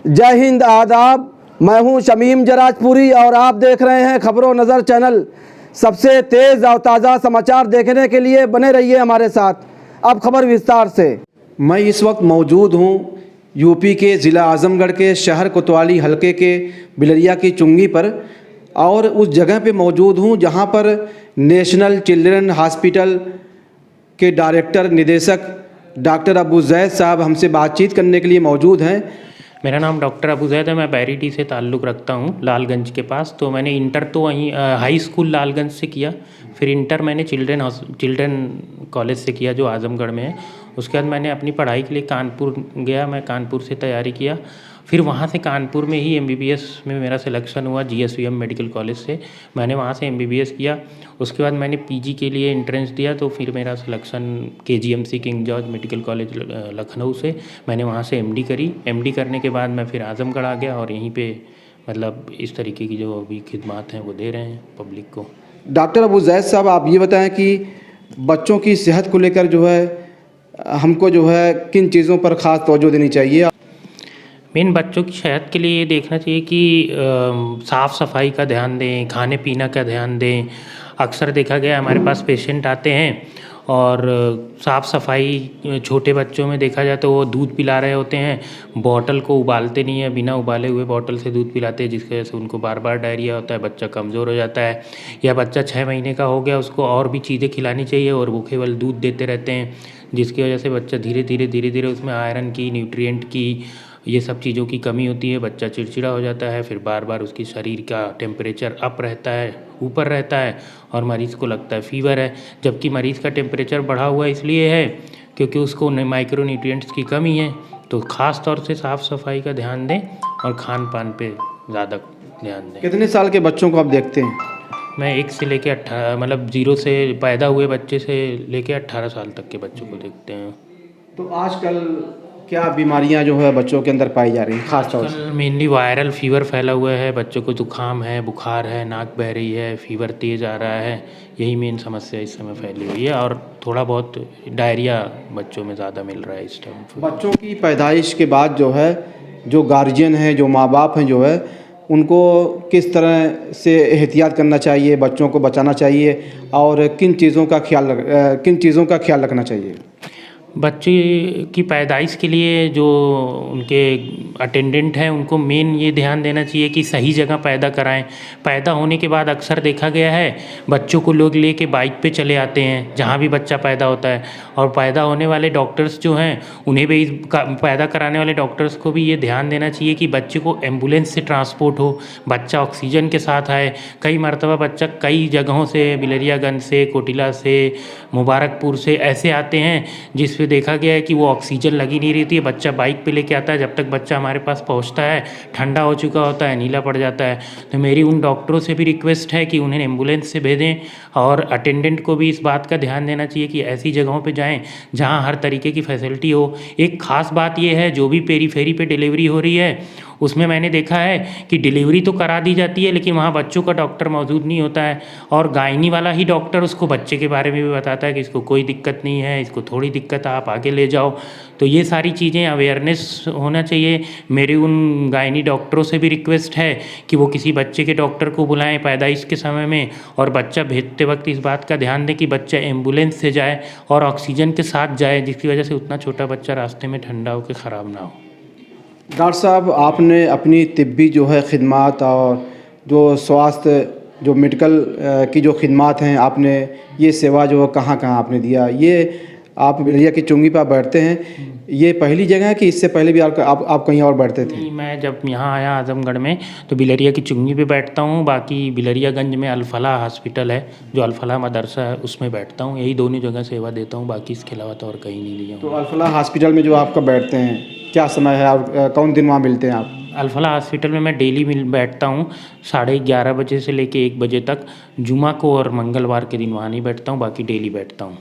जय हिंद, आदाब। मैं हूं शमीम जराजपुरी और आप देख रहे हैं खबरों नज़र चैनल। सबसे तेज़ और ताज़ा समाचार देखने के लिए बने रहिए हमारे साथ। अब खबर विस्तार से। मैं इस वक्त मौजूद हूं यूपी के ज़िला आज़मगढ़ के शहर कोतवाली हलके के बिलरिया की चुंगी पर, और उस जगह पे मौजूद हूं जहां पर नेशनल चिल्ड्रन हॉस्पिटल के डायरेक्टर निदेशक डॉक्टर अबू जैद साहब हमसे बातचीत करने के लिए मौजूद हैं। मेरा नाम डॉक्टर अबू जैद है। मैं बैरिटी से ताल्लुक़ रखता हूँ, लालगंज के पास। तो मैंने इंटर तो वहीं हाई स्कूल लालगंज से किया, फिर इंटर मैंने चिल्ड्रन कॉलेज से किया जो आज़मगढ़ में है। उसके बाद मैंने अपनी पढ़ाई के लिए कानपुर गया, मैं कानपुर से तैयारी किया। फिर वहाँ से कानपुर में ही MBBS में मेरा सिलेक्शन हुआ, GSVM मेडिकल कॉलेज से। मैंने वहाँ से MBBS किया। उसके बाद मैंने PG के लिए एंट्रेंस दिया, तो फिर मेरा selection KGMC king George medical college Lucknow से। मैंने वहाँ से MD करी। MD करने के बाद मैं फिर आज़मगढ़ आ गया और यहीं पे मतलब इस तरीके की जो अभी खिदमात हैं वो दे रहे हैं पब्लिक को। डॉक्टर अबू जैद साहब, आप ये बताएं कि बच्चों की सेहत को लेकर जो है हमको जो है किन चीज़ों पर ख़ास तवज्जो देनी चाहिए? मेन बच्चों की सेहत के लिए ये देखना चाहिए कि साफ़ सफाई का ध्यान दें, खाने पीने का ध्यान दें। अक्सर देखा गया हमारे पास पेशेंट आते हैं और साफ़ सफाई छोटे बच्चों में देखा जाए तो वो दूध पिला रहे होते हैं, बॉटल को उबालते नहीं है, बिना उबाले हुए बॉटल से दूध पिलाते हैं, जिसकी वजह से उनको बार बार डायरिया होता है, बच्चा कमज़ोर हो जाता है। या बच्चा 6 महीने का हो गया, उसको और भी चीज़ें खिलानी चाहिए और वो केवल दूध देते रहते हैं, जिसकी वजह से बच्चा धीरे धीरे उसमें आयरन की, न्यूट्रिएंट की, ये सब चीज़ों की कमी होती है। बच्चा चिड़चिड़ा हो जाता है, फिर बार बार उसकी शरीर का टेम्परेचर अप रहता है, ऊपर रहता है और मरीज़ को लगता है फीवर है, जबकि मरीज़ का टेम्परेचर बढ़ा हुआ इसलिए है क्योंकि उसको माइक्रो न्यूट्रिएंट्स की कमी है। तो ख़ास तौर से साफ़ सफाई का ध्यान दें और खान पान पे ज़्यादा ध्यान दें। कितने साल के बच्चों को आप देखते हैं? मैं 1 से लेके 18 मतलब 0 से पैदा हुए बच्चे से लेके 18 साल तक के बच्चों को देखते हैं। तो आजकल क्या बीमारियां जो है बच्चों के अंदर पाई जा रही हैं खास तौर से? मेनली वायरल फीवर फैला हुआ है, बच्चों को जुकाम है, बुखार है, नाक बह रही है, फीवर तेज़ आ रहा है, यही मेन समस्या इस समय फैली हुई है। और थोड़ा बहुत डायरिया बच्चों में ज़्यादा मिल रहा है इस टाइम। बच्चों की पैदाइश के बाद जो है जो गार्जियन है, जो माँ बाप हैं, जो है उनको किस तरह से एहतियात करना चाहिए, बच्चों को बचाना चाहिए और किन चीज़ों का ख्याल रखना चाहिए? बच्चे की पैदाइश के लिए जो उनके अटेंडेंट हैं उनको मेन ये ध्यान देना चाहिए कि सही जगह पैदा कराएं। पैदा होने के बाद अक्सर देखा गया है बच्चों को लोग लेके बाइक पे चले आते हैं जहाँ भी बच्चा पैदा होता है, और पैदा होने वाले डॉक्टर्स जो हैं उन्हें भी पैदा कराने वाले डॉक्टर्स को भी ये ध्यान देना चाहिए कि बच्चे को एम्बुलेंस से ट्रांसपोर्ट हो, बच्चा ऑक्सीजन के साथ आए। कई मरतबा बच्चा कई जगहों से, बिलरियागंज से, कोटिला से, मुबारकपुर से ऐसे आते हैं जिस देखा गया है कि वो ऑक्सीजन लगी नहीं रहती है, बच्चा बाइक पे लेके आता है, जब तक बच्चा हमारे पास पहुंचता है ठंडा हो चुका होता है, नीला पड़ जाता है। तो मेरी उन डॉक्टरों से भी रिक्वेस्ट है कि उन्हें एम्बुलेंस से भेजें और अटेंडेंट को भी इस बात का ध्यान देना चाहिए कि ऐसी जगहों पे जाएं जहां हर तरीके की फैसिलिटी हो। एक ख़ास बात यह है, जो भी पेरीफेरी पे डिलीवरी हो रही है उसमें मैंने देखा है कि डिलीवरी तो करा दी जाती है लेकिन वहाँ बच्चों का डॉक्टर मौजूद नहीं होता है, और गायनी वाला ही डॉक्टर उसको बच्चे के बारे में भी बताता है कि इसको कोई दिक्कत नहीं है, इसको थोड़ी दिक्कत है, आप आगे ले जाओ। तो ये सारी चीज़ें अवेयरनेस होना चाहिए। मेरे उन गायनी डॉक्टरों से भी रिक्वेस्ट है कि वो किसी बच्चे के डॉक्टर को बुलाएं पैदाइश के समय में, और बच्चा भेजते वक्त इस बात का ध्यान दें कि बच्चा एम्बुलेंस से जाए और ऑक्सीजन के साथ जाए, जिसकी वजह से उतना छोटा बच्चा रास्ते में ठंडा होकर ख़राब ना हो। डॉक्टर साहब, आपने अपनी तिब्बी जो है खिदमात और जो स्वास्थ्य जो मेडिकल की जो खिदमात हैं, आपने ये सेवा जो कहाँ आपने दिया? ये आप बिलरिया की चुंगी पर बैठते हैं, ये पहली जगह है कि इससे पहले भी आप कहीं और बैठते थे? नहीं, मैं जब यहाँ आया आज़मगढ़ में तो बिलरिया की चुंगी पे बैठता हूँ। बाकी बिलरियागंज में अल-फलाह हॉस्पिटल है, जो अल-फलाह मदरसा है, उसमें बैठता हूँ। यही दोनों जगह सेवा देता हूँ, बाकी इसके अलावा तो और कहीं नहीं लिया हूँ। तो अल-फलाह हॉस्पिटल में जो आपका बैठते हैं, क्या समय है और कौन दिन वहाँ मिलते हैं आप? अल-फलाह हॉस्पिटल में मैं डेली बैठता हूँ 11:30 बजे से लेके 1 बजे तक। जुमा को और मंगलवार के दिन वहाँ नहीं बैठता हूँ, बाकी डेली बैठता हूँ।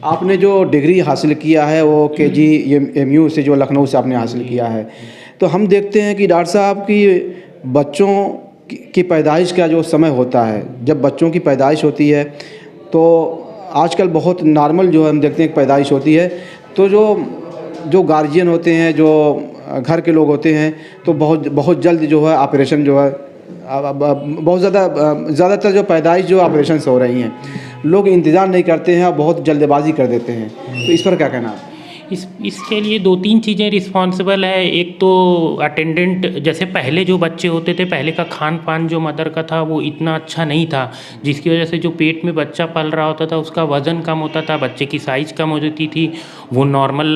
आपने जो डिग्री हासिल किया है वो KGMU से, जो लखनऊ से आपने हासिल किया है, तो हम देखते हैं कि डॉक्टर साहब की बच्चों की पैदाइश का जो समय होता है, जब बच्चों की पैदाइश होती है तो आजकल बहुत नॉर्मल जो हम देखते हैं पैदाइश होती है, तो जो गार्जियन होते हैं, जो घर के लोग होते हैं तो बहुत जल्द जो है ऑपरेशन जो है बहुत ज़्यादातर जो पैदाइश जो ऑपरेशन से हो रही हैं, लोग इंतज़ार नहीं करते हैं और बहुत जल्दबाजी कर देते हैं, तो इस पर क्या कहना है? इसके लिए 2-3 चीज़ें रिस्पॉन्सिबल है। एक तो अटेंडेंट, जैसे पहले जो बच्चे होते थे, पहले का खान पान जो मदर का था वो इतना अच्छा नहीं था, जिसकी वजह से जो पेट में बच्चा पल रहा होता था उसका वज़न कम होता था, बच्चे की साइज़ कम हो जाती थी, वो नॉर्मल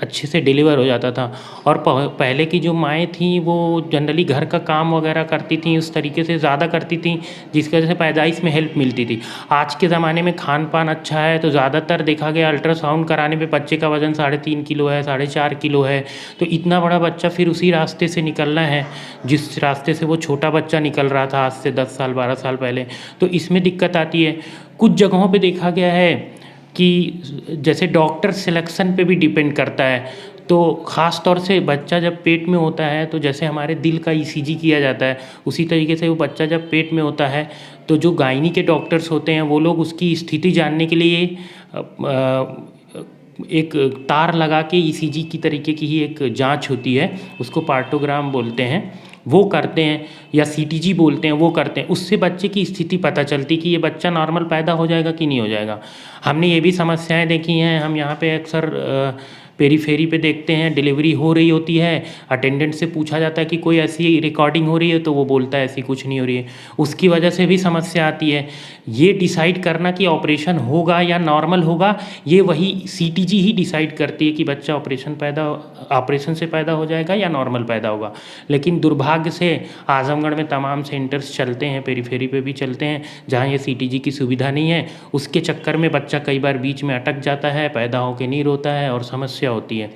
अच्छे से डिलीवर हो जाता था। और पहले की जो माएँ थीं वो जनरली घर का काम वगैरह करती थीं, उस तरीके से ज़्यादा करती थीं, जिसकी वजह से पैदाइश में हेल्प मिलती थी। आज के ज़माने में खान पान अच्छा है तो ज़्यादातर देखा गया अल्ट्रासाउंड कराने पे बच्चे का वज़न 3.5 किलो है, 4.5 किलो है, तो इतना बड़ा बच्चा फिर उसी रास्ते से निकलना है जिस रास्ते से वो छोटा बच्चा निकल रहा था आज से 10 साल 12 साल पहले, तो इसमें दिक्कत आती है। कुछ जगहों पे देखा गया है कि जैसे डॉक्टर सिलेक्शन पे भी डिपेंड करता है, तो ख़ास तौर से बच्चा जब पेट में होता है तो जैसे हमारे दिल का ईसीजी किया जाता है, उसी तरीके से वो बच्चा जब पेट में होता है तो जो गायनी के डॉक्टर्स होते हैं वो लोग उसकी स्थिति जानने के लिए एक तार लगा के ईसीजी की तरीके की ही एक जांच होती है, उसको पार्टोग्राम बोलते हैं, वो करते हैं, या सीटीजी बोलते हैं, वो करते हैं। उससे बच्चे की स्थिति पता चलती कि ये बच्चा नॉर्मल पैदा हो जाएगा कि नहीं हो जाएगा। हमने ये भी समस्याएं देखी हैं, हम यहाँ पे अक्सर पेरीफेरी पे देखते हैं, डिलीवरी हो रही होती है, अटेंडेंट से पूछा जाता है कि कोई ऐसी रिकॉर्डिंग हो रही है, तो वो बोलता है ऐसी कुछ नहीं हो रही है। उसकी वजह से भी समस्या आती है। ये डिसाइड करना कि ऑपरेशन होगा या नॉर्मल होगा, ये वही सीटीजी ही डिसाइड करती है कि बच्चा ऑपरेशन से पैदा हो जाएगा या नॉर्मल पैदा होगा। लेकिन दुर्भाग्य से आजमगढ़ में तमाम सेंटर्स चलते हैं, पेरीफेरी पे भी चलते हैं, जहाँ ये सीटीजी की सुविधा नहीं है। उसके चक्कर में बच्चा कई बार बीच में अटक जाता है, पैदा होकर नहीं रोता है और समस्या होती है।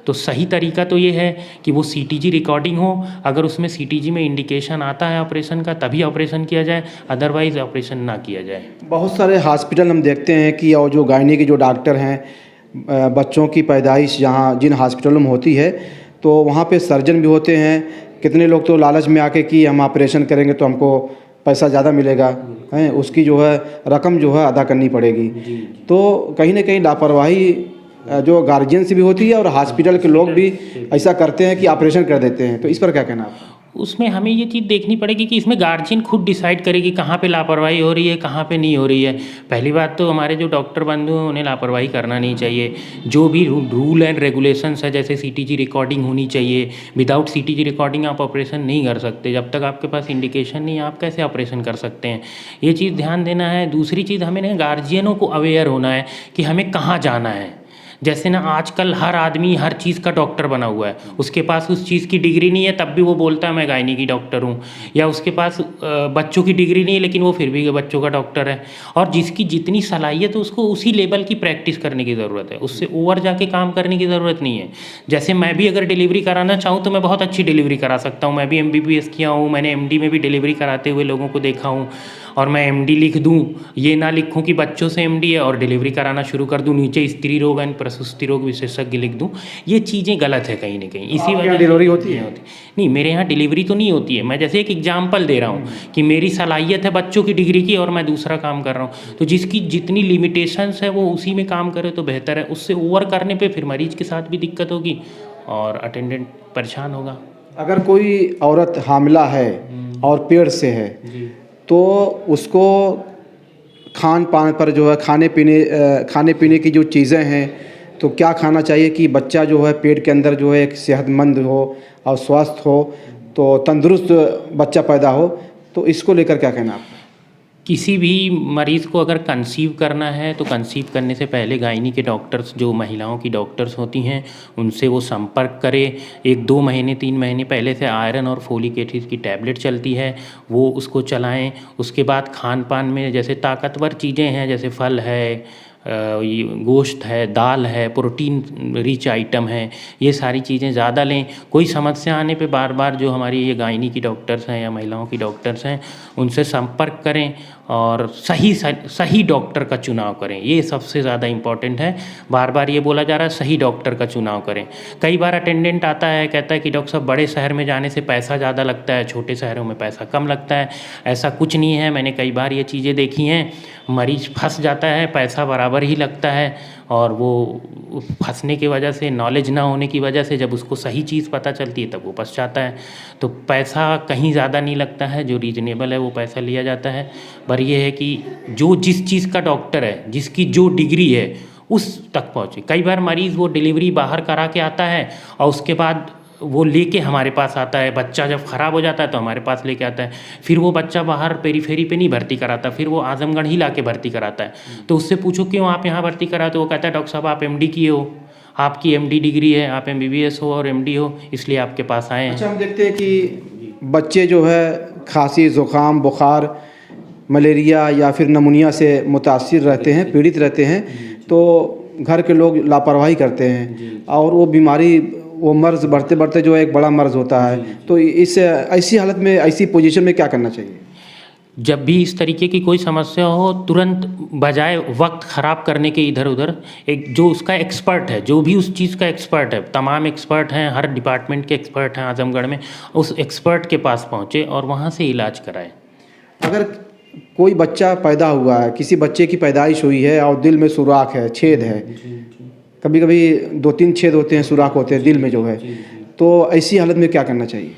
तो सही तरीका तो ये है कि वो सीटीजी रिकॉर्डिंग हो, अगर उसमें सीटीजी में इंडिकेशन आता है ऑपरेशन का तभी ऑपरेशन किया जाए, अदरवाइज़ ऑपरेशन ना किया जाए। बहुत सारे हॉस्पिटल हम देखते हैं कि और जो गायनी के जो डॉक्टर हैं, बच्चों की पैदाइश जहाँ जिन हॉस्पिटलों में होती है तो वहाँ पे सर्जन भी होते हैं। कितने लोग तो लालच में आके कि हम ऑपरेशन करेंगे तो हमको पैसा ज़्यादा मिलेगा, हैं, उसकी जो है रकम जो है अदा करनी पड़ेगी। तो कहीं ना कहीं लापरवाही जो गार्जियन से भी होती है और हॉस्पिटल के लोग भी ऐसा करते हैं कि ऑपरेशन कर देते हैं, तो इस पर क्या कहना है? उसमें हमें ये चीज़ देखनी पड़ेगी कि इसमें गार्जियन खुद डिसाइड करेगी कहाँ पे लापरवाही हो रही है, कहाँ पे नहीं हो रही है। पहली बात तो हमारे जो डॉक्टर बंधु हैं उन्हें लापरवाही करना नहीं चाहिए। जो भी रूल एंड रेगुलेशंस है, जैसे सीटीजी रिकॉर्डिंग होनी चाहिए, विदाउट सीटीजी रिकॉर्डिंग आप ऑपरेशन नहीं कर सकते। जब तक आपके पास इंडिकेशन नहीं है आप कैसे ऑपरेशन कर सकते हैं, ये चीज़ ध्यान देना है। दूसरी चीज़, हमें ना गार्जियनों को अवेयर होना है कि हमें कहाँ जाना है। जैसे ना आजकल हर आदमी हर चीज़ का डॉक्टर बना हुआ है, उसके पास उस चीज़ की डिग्री नहीं है तब भी वो बोलता है मैं गायनी की डॉक्टर हूँ, या उसके पास बच्चों की डिग्री नहीं है लेकिन वो फिर भी बच्चों का डॉक्टर है। और जिसकी जितनी सलाहियत है उसको उसी लेवल की प्रैक्टिस करने की ज़रूरत है, उससे ओवर जाके काम करने की ज़रूरत नहीं है। जैसे मैं भी अगर डिलीवरी कराना चाहूँ तो मैं बहुत अच्छी डिलीवरी करा सकता हूँ, मैं भी MBBS किया हूँ, मैंने MD में भी डिलीवरी कराते हुए लोगों को देखा हूँ। और मैं MD लिख दूँ, ये ना लिखूँ कि बच्चों से MD है और डिलीवरी कराना शुरू कर दूँ, नीचे स्त्री रोग एंड प्रसूति रोग विशेषज्ञ लिख दूँ, ये चीज़ें गलत है कहीं ना कहीं। इसी वजह डिलीवरी होती है? नहीं, मेरे यहाँ डिलीवरी तो नहीं होती है। मैं जैसे एक एग्जाम्पल दे रहा हूँ कि मेरी सलाहियत है बच्चों की डिग्री की और मैं दूसरा काम कर रहा हूँ, तो जिसकी जितनी लिमिटेशंस है वो उसी में काम करे तो बेहतर है। उससे ओवर करने पर फिर मरीज के साथ भी दिक्कत होगी और अटेंडेंट परेशान होगा। अगर कोई औरत हामिला है और पेट से है तो उसको खान पान पर जो है खाने पीने की जो चीज़ें हैं तो क्या खाना चाहिए कि बच्चा जो है पेट के अंदर जो है एक सेहतमंद हो और स्वस्थ हो, तो तंदुरुस्त बच्चा पैदा हो, तो इसको लेकर क्या कहना आप? किसी भी मरीज़ को अगर कंसीव करना है तो कंसीव करने से पहले गायनी के डॉक्टर्स, जो महिलाओं की डॉक्टर्स होती हैं, उनसे वो संपर्क करें। 1-2 महीने 3 महीने पहले से आयरन और फोलिक एसिड की टैबलेट चलती है, वो उसको चलाएं। उसके बाद खान पान में जैसे ताकतवर चीज़ें हैं, जैसे फल है, गोश्त है, दाल है, प्रोटीन रिच आइटम है, ये सारी चीज़ें ज़्यादा लें। कोई समस्या आने पे बार बार जो हमारी ये गायनी की डॉक्टर्स हैं या महिलाओं की डॉक्टर्स हैं उनसे संपर्क करें और सही डॉक्टर का चुनाव करें, ये सबसे ज़्यादा इम्पॉर्टेंट है। बार बार ये बोला जा रहा है सही डॉक्टर का चुनाव करें। कई बार अटेंडेंट आता है, कहता है कि डॉक्टर साहब बड़े शहर में जाने से पैसा ज़्यादा लगता है, छोटे शहरों में पैसा कम लगता है। ऐसा कुछ नहीं है, मैंने कई बार ये चीज़ें देखी हैं। मरीज़ फंस जाता है, पैसा बराबर बराबर ही लगता है। और वो फंसने की वजह से, नॉलेज ना होने की वजह से जब उसको सही चीज़ पता चलती है तब वो फंस जाता है। तो पैसा कहीं ज़्यादा नहीं लगता है, जो रीजनेबल है वो पैसा लिया जाता है। पर ये है कि जो जिस चीज़ का डॉक्टर है, जिसकी जो डिग्री है उस तक पहुँचे। कई बार मरीज़ वो डिलीवरी बाहर करा के आता है और उसके बाद वो लेके हमारे पास आता है। बच्चा जब ख़राब हो जाता है तो हमारे पास लेके आता है। फिर वो बच्चा बाहर पेरीफेरी पे नहीं भर्ती कराता, फिर वो आजमगढ़ ही लाके भर्ती कराता है। तो उससे पूछो क्यों आप यहाँ भर्ती कराते हो, वो कहता है डॉक्टर साहब आप एमडी किए हो, आपकी एमडी डिग्री है, आप एमबीबीएस हो और एमडी हो, इसलिए आपके पास आए हैं। अच्छा, हम देखते हैं कि बच्चे जो है खांसी, ज़ुकाम, बुखार, मलेरिया या फिर नमूनिया से मुतासिर रहते हैं, पीड़ित रहते हैं, तो घर के लोग लापरवाही करते हैं और वो बीमारी, वो मर्ज़ बढ़ते बढ़ते जो है एक बड़ा मर्ज़ होता है। तो इस ऐसी हालत में, ऐसी पोजीशन में क्या करना चाहिए? जब भी इस तरीके की कोई समस्या हो, तुरंत बजाय वक्त ख़राब करने के इधर उधर, एक जो उसका एक्सपर्ट है, जो भी उस चीज़ का एक्सपर्ट है, तमाम एक्सपर्ट हैं, हर डिपार्टमेंट के एक्सपर्ट हैं आजमगढ़ में, उस एक्सपर्ट के पास पहुँचे और वहाँ से इलाज कराए। अगर कोई बच्चा पैदा हुआ है, किसी बच्चे की पैदाइश हुई है और दिल में सुराख है, छेद है, कभी कभी 2-3 छेद होते हैं, सुराख होते हैं दिल में जो है, तो ऐसी हालत में क्या करना चाहिए?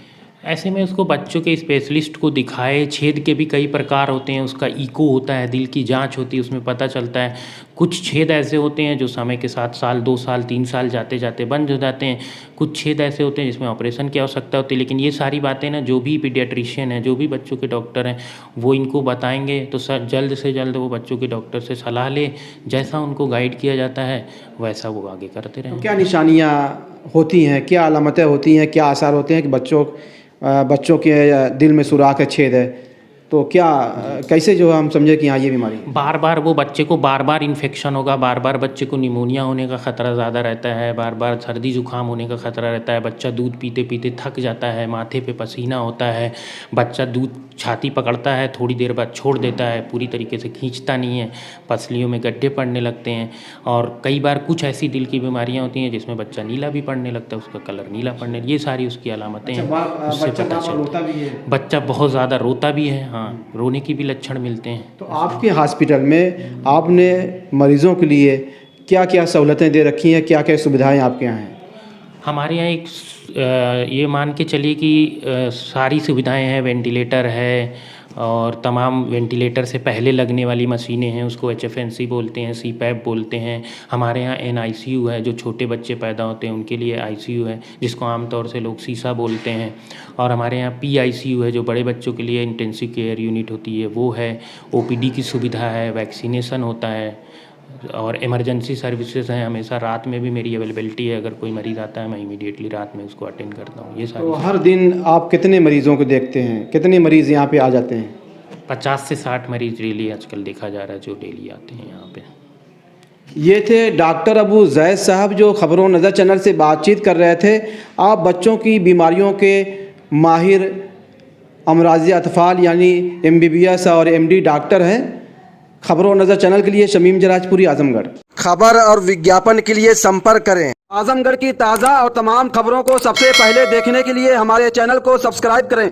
ऐसे में उसको बच्चों के स्पेशलिस्ट को दिखाए। छेद के भी कई प्रकार होते हैं, उसका ईको होता है, दिल की जांच होती है, उसमें पता चलता है। कुछ छेद ऐसे होते हैं जो समय के साथ साल, 2 साल, 3 साल जाते जाते बंद हो जाते हैं। कुछ छेद ऐसे होते हैं जिसमें ऑपरेशन की आवश्यकता होती है। लेकिन ये सारी बातें ना, जो भी पीडियाट्रिशियन है, जो भी बच्चों के डॉक्टर हैं, वो इनको बताएंगे तो जल्द से जल्द वो बच्चों के डॉक्टर से सलाह ले, जैसा उनको गाइड किया जाता है वैसा वो आगे करते रहें। क्या निशानियाँ होती हैं, क्या अलामतें होती हैं, क्या आसार होते हैं कि बच्चों के दिल में सुराख है, छेद है, तो क्या कैसे जो हम समझे कि हाँ ये बीमारी है? बार बार वो बच्चे को बार बार इन्फेक्शन होगा, बार बार बच्चे को निमोनिया होने का ख़तरा ज़्यादा रहता है, बार बार सर्दी जुकाम होने का ख़तरा रहता है, बच्चा दूध पीते पीते थक जाता है, माथे पे पसीना होता है, बच्चा दूध छाती पकड़ता है, थोड़ी देर बाद छोड़ देता है, पूरी तरीके से खींचता नहीं है, पसलियों में गड्ढे पड़ने लगते हैं। और कई बार कुछ ऐसी दिल की बीमारियाँ होती हैं जिसमें बच्चा नीला भी पड़ने लगता है, उसका कलर नीला पड़ने, ये सारी उसकी अलामतें हैं। उससे पता चलता है बच्चा बहुत ज़्यादा रोता भी है, हाँ, रोने की भी लक्षण मिलते हैं। तो आपके हॉस्पिटल में आपने मरीज़ों के लिए क्या क्या सहूलतें दे रखी हैं, क्या क्या सुविधाएं आपके यहाँ हैं? हमारे यहाँ एक ये मान के चलिए कि सारी सुविधाएं हैं। वेंटिलेटर है और तमाम वेंटिलेटर से पहले लगने वाली मशीनें हैं, उसको HFNC बोलते हैं, CPAP बोलते हैं। हमारे यहाँ NICU है, जो छोटे बच्चे पैदा होते हैं उनके लिए ICU है, जिसको आमतौर से लोग सीसा बोलते हैं। और हमारे यहाँ PICU है, जो बड़े बच्चों के लिए इंटेंसिव केयर यूनिट होती है, वो है। OPD की सुविधा है, वैक्सीनेशन होता है और इमरजेंसी सर्विसेज हैं। हमेशा रात में भी मेरी अवेलेबिलिटी है, अगर कोई मरीज़ आता है मैं इमीडिएटली रात में उसको अटेंड करता हूँ। ये सारी। तो हर दिन आप कितने मरीज़ों को देखते हैं, कितने मरीज़ यहाँ पे आ जाते हैं? 50 से 60 मरीज़ डेली आजकल देखा जा रहा है जो डेली आते हैं यहाँ पे। ये थे डॉक्टर अबू जैद साहब जो खबरों नज़र चैनल से बातचीत कर रहे थे। आप बच्चों की बीमारियों के माहिर अमराज़ अतफ़ाल यानी MBBS और MD डॉक्टर हैं। खबरों नज़र चैनल के लिए शमीम जराजपुरी, आजमगढ़। खबर और विज्ञापन के लिए संपर्क करें। आजमगढ़ की ताज़ा और तमाम खबरों को सबसे पहले देखने के लिए हमारे चैनल को सब्सक्राइब करें।